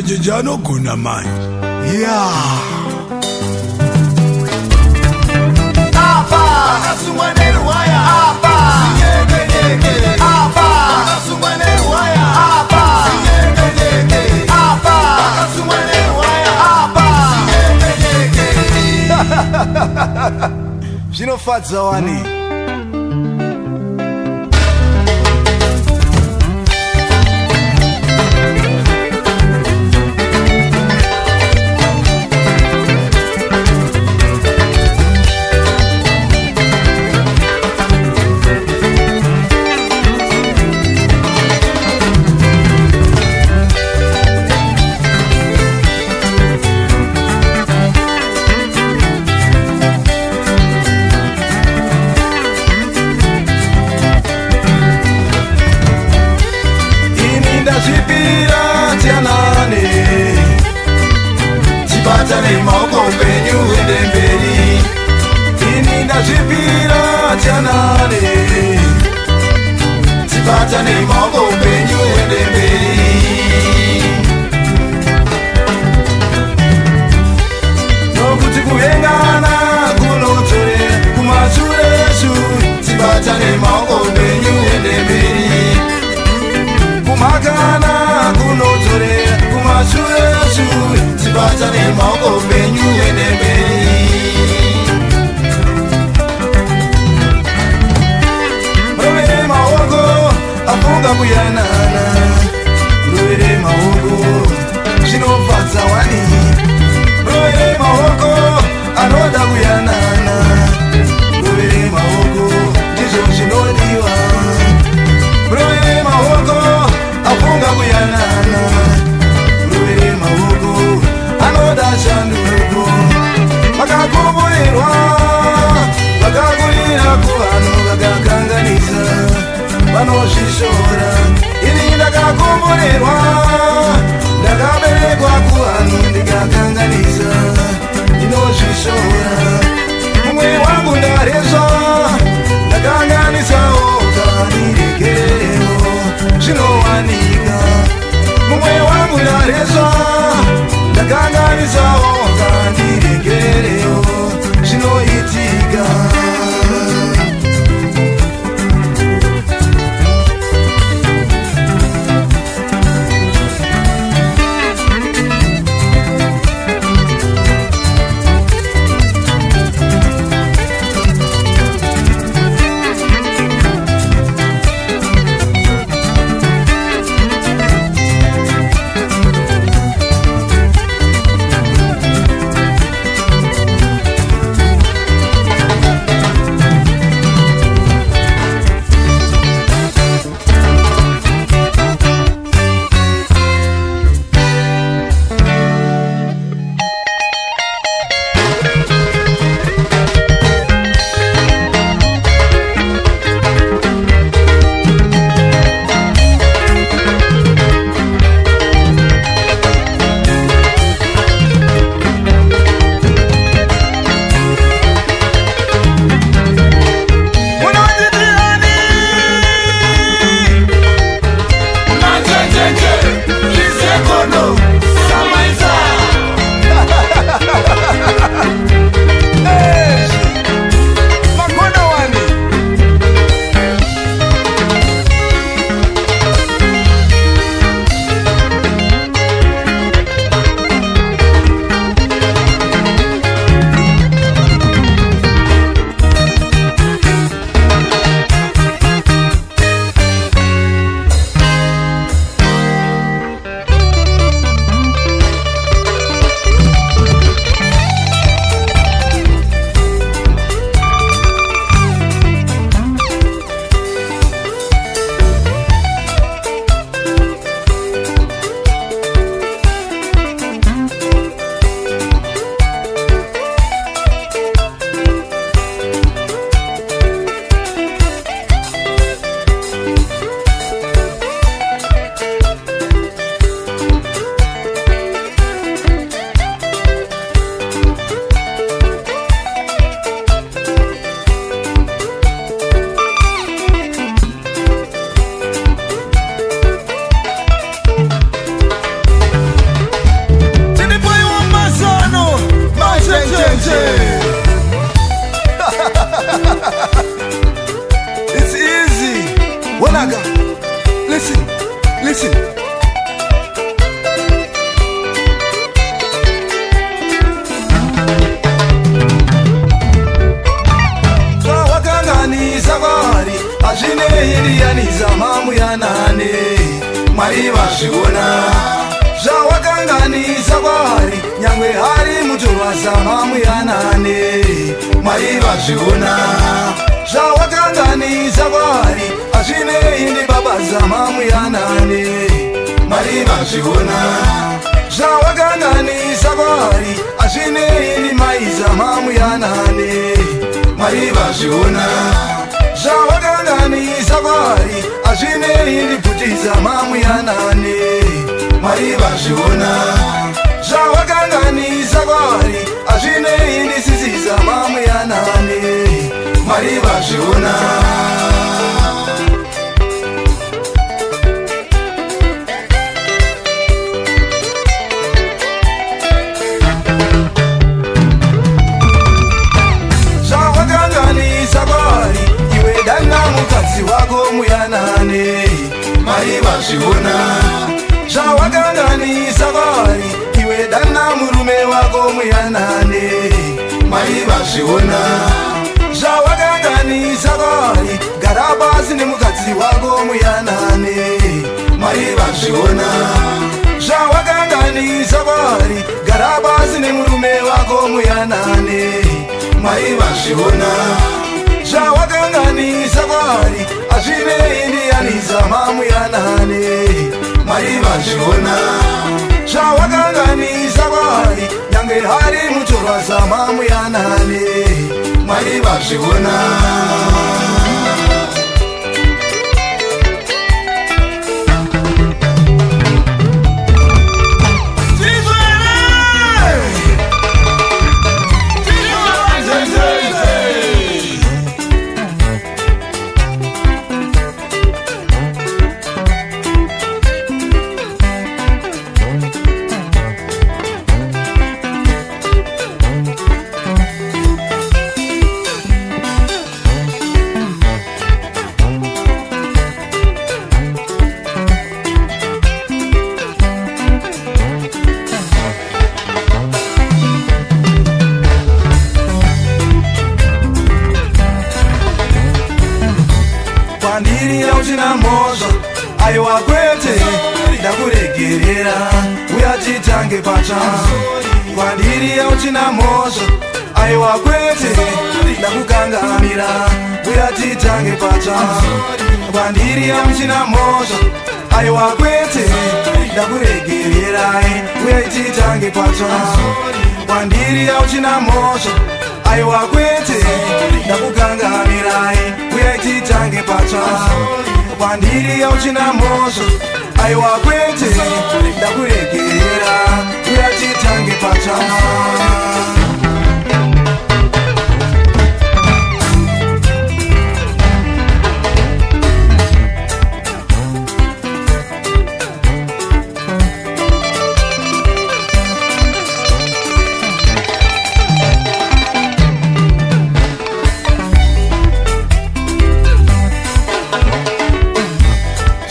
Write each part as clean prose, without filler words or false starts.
jano guna manje. Yeah. Zvinofadza wani. Tibatane maoko penyu ende mberi. Ini ndazvipira tianane. Tibatane maoko penyu ende mberi. Nokuti kuhengana kunotore kumashure. Tibatane maoko penyu ende mberi. Kumakana kunotore kumashure. Tibatane maoko penyu ende mberi. Rovere maoko afunga kuyanana. Rovere maoko zvinofadza wani. Rovere maoko anoda kuyanana. Rovere maoko ndizvo zvinodiwa. Rovere maoko afunga kuyanana. Rovere maoko anoda shanduko. Vakakomborerwa vakakurira kuvanhu vakakanganisa vanozvishora. Ini ndakakomborerwa ndakaberekwa kuvanhu ndikakanganisa ndinozvishora. Mumwe wangu ndarezva ndakanganisawo kaniregererewo zvinowanika. Mumwe wangu ndarezva ndakanganisawo kandiregerewo zvinoitika. Gaga. Listen, listen. Zvawakanganisa kwari hazvinei riyaniza mamu yanane Mwari vazviona. Zvawakanganisa kwari nyangwe hari mutorwa zamamu yanane Mwari vazviona. Zvawakanganisa kwari hazvinei ndi baba zamamu yanane Mwari vazviona. Zvawakanganisa kwari hazvinei ndi mai zamamu yanane Mwari vazviona. Zvawakanganisa kwari hazvinei ndi bvuti zamamu yanane Mwari vazviona. Zvawakanganisa kwari hazvinei ndi sisi zamamu yanane Mwari vazviona. Zvawakanganisa kwari iwe dana mukadzi wako muyanane Mwari vazviona. Zvawakanganisa kwari iwe dana murume wako muyanane Mwari vazviona. Zvawakanganisa kwari gara pasi nemukadzi wako muyanane Mwari vazviona. Zvawakanganisa kwari gara pasi nemurume wako muyanane Mwari vazviona. Zvawakanganisa kwari hazvinei ndiyaniza mamu yanane Mwari vazviona. Zvawakanganisa kwari nyange hari mutorwa zamamu yanane Mwari vazviona. Kwandiri yauchina mhosva aiwa kwete ndakuregerera uya titange pacha. Kwandiri yauchina mhosva aiwa kwete ndakukangamira uya titange pacha. Kwandiri yauchina mhosva aiwa kwete ndakuregerera uya titange pacha. Kwandiri yauchina mhosva aiwa kwete ndakukangamira uya titange pacha. Kwandiri yauchina mhosva aiwa kwete ndakuregerera uya titange pacha.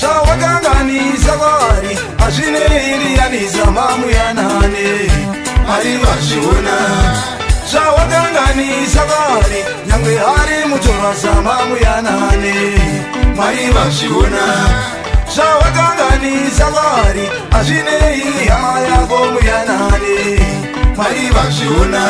Zvawakanganisa kwari hazvinei ndiyaniza mamu yanane Mwari vazviona. Zvawakanganisa kwari nyangwe hari mutorwa zamamu yanane Mwari vazviona. Zvawakanganisa kwari hazvinei hama yako muyanane Mwari vazviona.